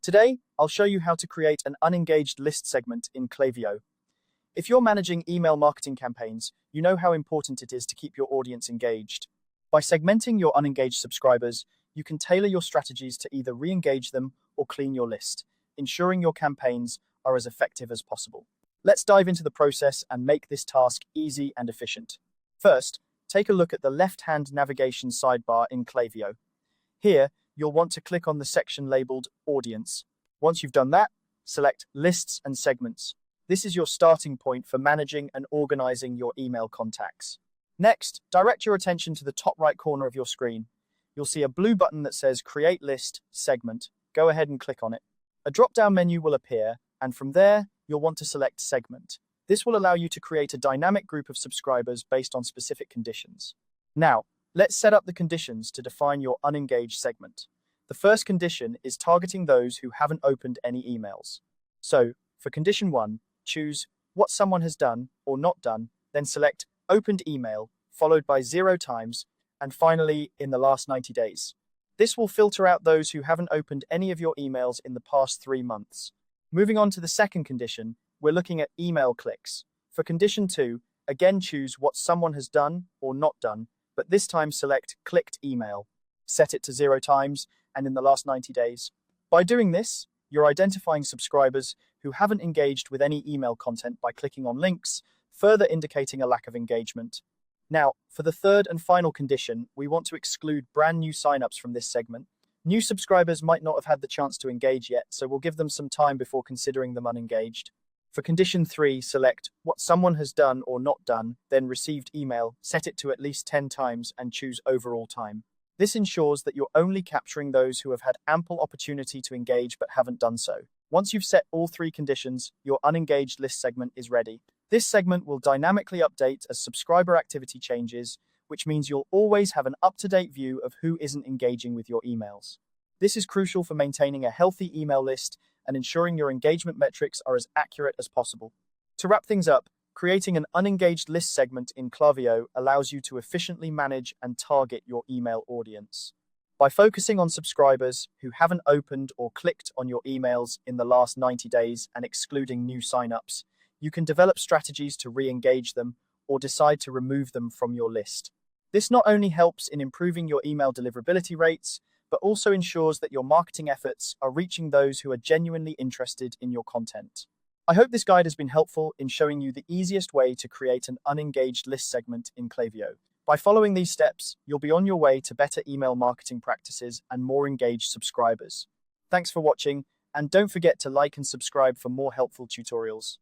Today, I'll show you how to create an unengaged list segment in Klaviyo. If you're managing email marketing campaigns, you know how important it is to keep your audience engaged. By segmenting your unengaged subscribers, you can tailor your strategies to either re-engage them or clean your list, ensuring your campaigns are as effective as possible. Let's dive into the process and make this task easy and efficient. First, take a look at the left-hand navigation sidebar in Klaviyo. Here, you'll want to click on the section labeled Audience. Once you've done that, select Lists and Segments. This is your starting point for managing and organizing your email contacts. Next, direct your attention to the top right corner of your screen. You'll see a blue button that says Create List Segment. Go ahead and click on it. A drop-down menu will appear, and from there, you'll want to select Segment. This will allow you to create a dynamic group of subscribers based on specific conditions. Now, let's set up the conditions to define your unengaged segment. The first condition is targeting those who haven't opened any emails. So, for condition 1, choose what someone has done or not done, then select Opened Email, followed by 0 times, and finally, in the last 90 days. This will filter out those who haven't opened any of your emails in the past 3 months. Moving on to the second condition, we're looking at email clicks. For condition 2, again choose what someone has done or not done, but this time select Clicked Email. Set it to 0 times and in the last 90 days. By doing this, you're identifying subscribers who haven't engaged with any email content by clicking on links, further indicating a lack of engagement. Now, for the third and final condition, we want to exclude brand new signups from this segment. New subscribers might not have had the chance to engage yet, so we'll give them some time before considering them unengaged. For condition 3, select what someone has done or not done, then received email, set it to at least 10 times and choose overall time. This ensures that you're only capturing those who have had ample opportunity to engage but haven't done so. Once you've set all 3 conditions, your unengaged list segment is ready. This segment will dynamically update as subscriber activity changes, which means you'll always have an up-to-date view of who isn't engaging with your emails. This is crucial for maintaining a healthy email list and ensuring your engagement metrics are as accurate as possible. To wrap things up, creating an unengaged list segment in Klaviyo allows you to efficiently manage and target your email audience. By focusing on subscribers who haven't opened or clicked on your emails in the last 90 days and excluding new signups, you can develop strategies to re-engage them or decide to remove them from your list. This not only helps in improving your email deliverability rates, but also ensures that your marketing efforts are reaching those who are genuinely interested in your content. I hope this guide has been helpful in showing you the easiest way to create an unengaged list segment in Klaviyo. By following these steps, you'll be on your way to better email marketing practices and more engaged subscribers. Thanks for watching, and don't forget to like and subscribe for more helpful tutorials.